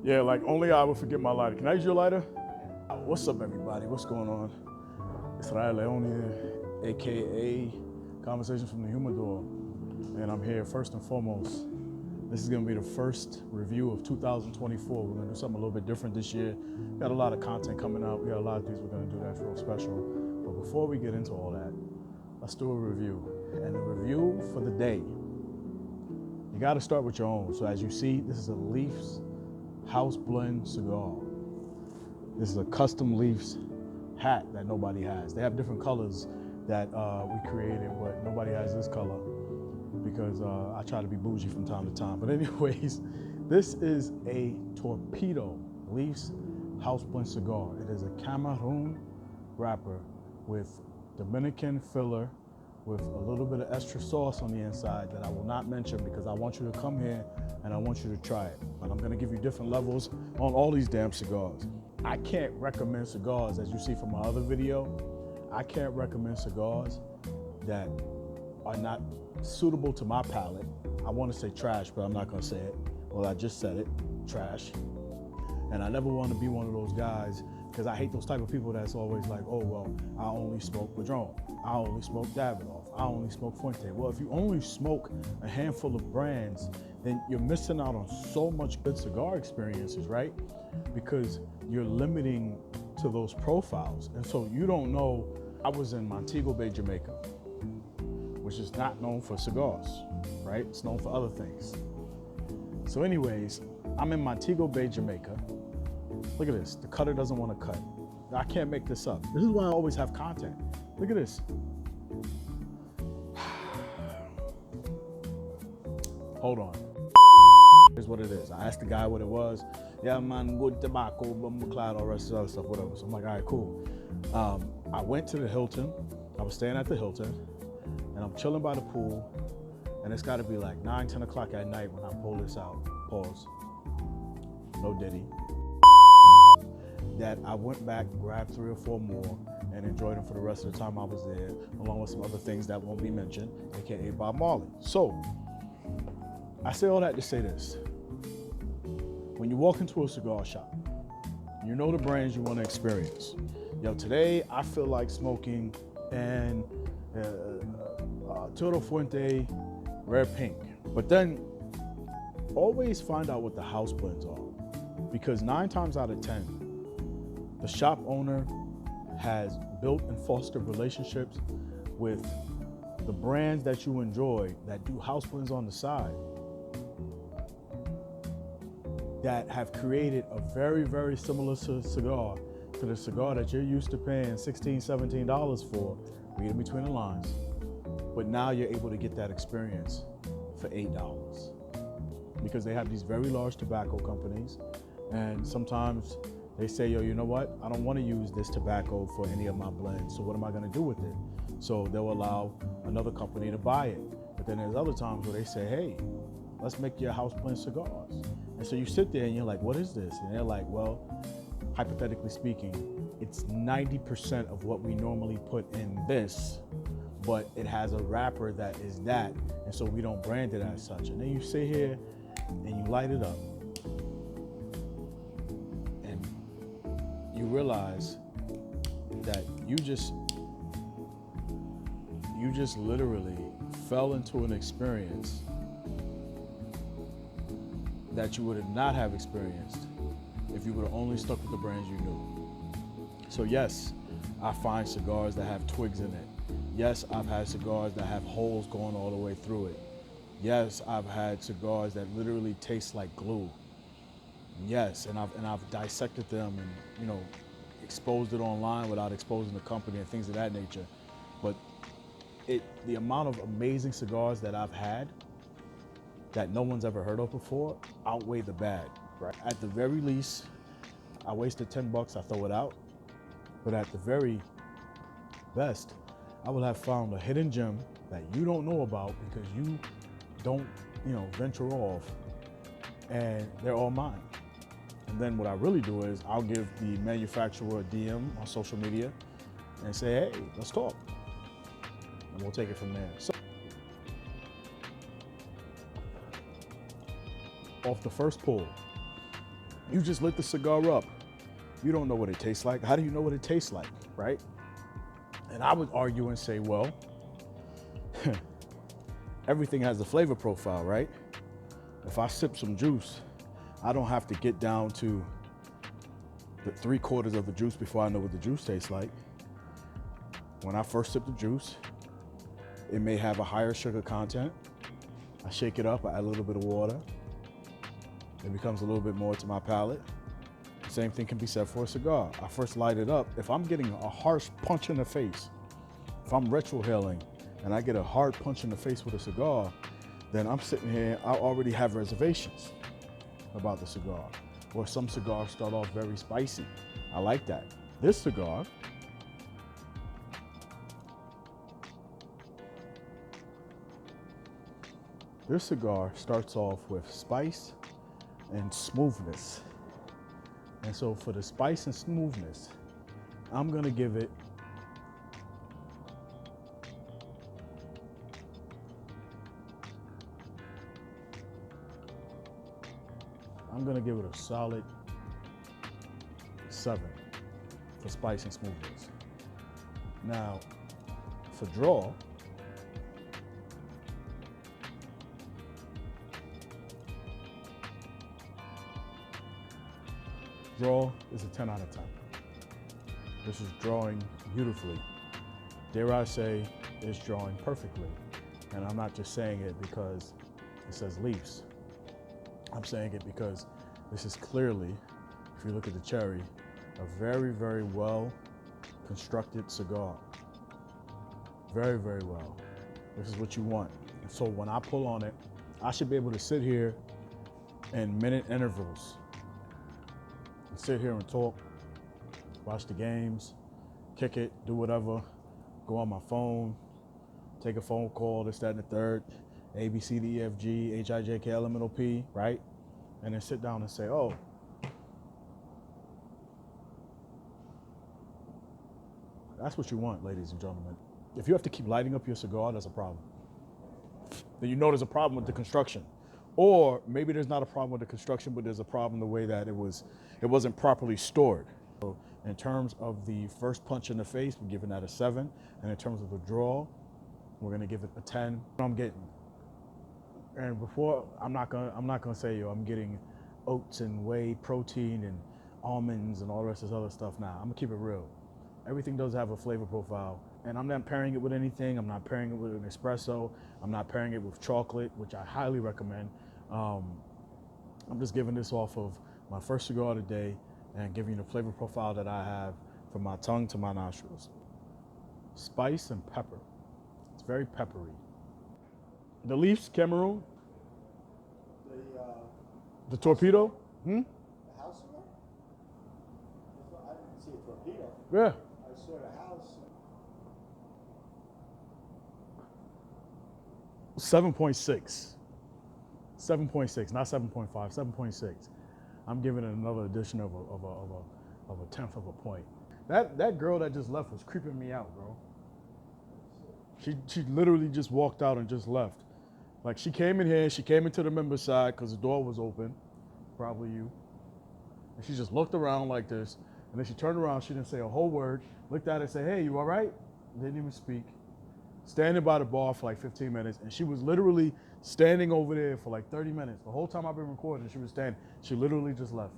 Yeah, like only I would forget my lighter. Can I use your lighter? What's up, everybody? What's going on? Israel Leone here, AKA Conversations from the Humidor. And I'm here first and foremost. This is gonna be the first review of 2024. We're gonna do something a little bit different this year. We got a lot of content coming out. We got a lot of things we're gonna do that's real special. But before we get into all that, let's do a review. And the review for the day, you gotta start with your own. So as you see, this is a Leafs House Blend cigar. This is a custom Leafs hat that nobody has. They have different colors that we created, but nobody has this color because I try to be bougie from time to time. But anyways, this is a Torpedo Leafs House Blend cigar. It is a Cameroon wrapper with Dominican filler with a little bit of extra sauce on the inside that I will not mention because I want you to come here and I want you to try it. And I'm gonna give you different levels on all these damn cigars. I can't recommend cigars, as you see from my other video, I can't recommend cigars that are not suitable to my palate. I wanna say trash, but I'm not gonna say it. Well, I just said it, trash. And I never wanna be one of those guys because I hate those type of people that's always like, oh, well, I only smoke Padron. I only smoke Davidoff. I only smoke Fuente. Well, if you only smoke a handful of brands, then you're missing out on so much good cigar experiences, right? Because you're limiting to those profiles. And so you don't know. I was in Montego Bay, Jamaica, which is not known for cigars, right? It's known for other things. So anyways, I'm in Montego Bay, Jamaica. Look at this, the cutter doesn't want to cut. I can't make this up. This is why I always have content. Look at this. Hold on. Here's what it is. I asked the guy what it was. Yeah, man, good tobacco, McLeod, all the rest of the other stuff, whatever. So I'm like, all right, cool. I went to the Hilton. I was staying at the Hilton, and I'm chilling by the pool, and it's gotta be like 9, 10 o'clock at night when I pull this out. Pause. No Diddy. That I went back, grabbed 3 or 4 more, and enjoyed them for the rest of the time I was there, along with some other things that won't be mentioned, AKA Bob Marley. So, I say all that to say this. When you walk into a cigar shop, you know the brands you want to experience. Yo, today I feel like smoking an Toro Fuente Rare Pink. But then, always find out what the house blends are. Because 9 times out of 10, the shop owner has built and fostered relationships with the brands that you enjoy that do house blends on the side that have created a very, very similar cigar to the cigar that you're used to paying $16, $17 for, reading between the lines. But now you're able to get that experience for $8 because they have these very large tobacco companies, and sometimes they say, yo, you know what? I don't want to use this tobacco for any of my blends, so what am I going to do with it? So they'll allow another company to buy it. But then there's other times where they say, hey, let's make your house blend cigars. And so you sit there and you're like, what is this? And they're like, well, hypothetically speaking, it's 90% of what we normally put in this, but it has a wrapper that is that, and so we don't brand it as such. And then you sit here and you light it up, and you realize that you just literally fell into an experience that you would not have experienced if you would have only stuck with the brands you knew. So yes, I find cigars that have twigs in it. Yes, I've had cigars that have holes going all the way through it. Yes, I've had cigars that literally taste like glue. Yes, and I've dissected them and exposed it online without exposing the company and things of that nature. But the amount of amazing cigars that I've had that no one's ever heard of before outweigh the bad, right? At the very least, I wasted $10, I throw it out. But at the very best, I will have found a hidden gem that you don't know about because you don't, venture off, and they're all mine. And then what I really do is I'll give the manufacturer a DM on social media and say, hey, let's talk. And we'll take it from there. So, off the first pull, You just lit the cigar up. You don't know what it tastes like. How do you know what it tastes like, right? And I would argue and say, well, everything has a flavor profile, right? If I sip some juice, I don't have to get down to the 3/4 of the juice before I know what the juice tastes like. When I first sip the juice, it may have a higher sugar content. I shake it up, I add a little bit of water. It becomes a little bit more to my palate. Same thing can be said for a cigar. I first light it up. If I'm getting a harsh punch in the face, if I'm retrohaling and I get a hard punch in the face with a cigar, then I'm sitting here, I already have reservations about the cigar. Or some cigars start off very spicy. I like that. This cigar, starts off with spice and smoothness. And so for the spice and smoothness, I'm gonna give it a solid 7 for spice and smoothness. Now, for draw, is a 10 out of 10. This is drawing beautifully. Dare I say, it's drawing perfectly. And I'm not just saying it because it says Leafs. I'm saying it because this is clearly, if you look at the cherry, a very, very well constructed cigar. Very, very well. This is what you want. And so when I pull on it, I should be able to sit here in minute intervals and sit here and talk, watch the games, kick it, do whatever, go on my phone, take a phone call, this, that, and the third, A, B, C, D, E, F, G, H, I, J, K, L, M, N, O, P, right? And then sit down and say, oh, that's what you want, ladies and gentlemen. If you have to keep lighting up your cigar, that's a problem. Then you know there's a problem with the construction. Or maybe there's not a problem with the construction, but there's a problem the way that it wasn't properly stored. So in terms of the first punch in the face, we're giving that a 7. And in terms of the draw, we're gonna give it a 10. I'm getting. And before, I'm not gonna say, yo, I'm getting oats and whey protein and almonds and all the rest of this other stuff. Nah, I'm gonna keep it real. Everything does have a flavor profile, and I'm not pairing it with anything. I'm not pairing it with an espresso. I'm not pairing it with chocolate, which I highly recommend. I'm just giving this off of my first cigar of the day and giving you the flavor profile that I have from my tongue to my nostrils. Spice and pepper. It's very peppery. The Leafs, Cameroon. The torpedo. The house cigar? I didn't see a torpedo. Yeah. I saw the house. 7.6. 7.6, not 7.5, 7.6. I'm giving it another addition of a 1/10 of a point. That girl that just left was creeping me out, bro. She literally just walked out and just left. Like, she came in here, she came into the member side because the door was open, probably you. And she just looked around like this, and then she turned around, she didn't say a whole word, looked at it and said, hey, you all right? Didn't even speak. Standing by the bar for like 15 minutes, and she was literally standing over there for like 30 minutes. The whole time I've been recording, she was standing. She literally just left.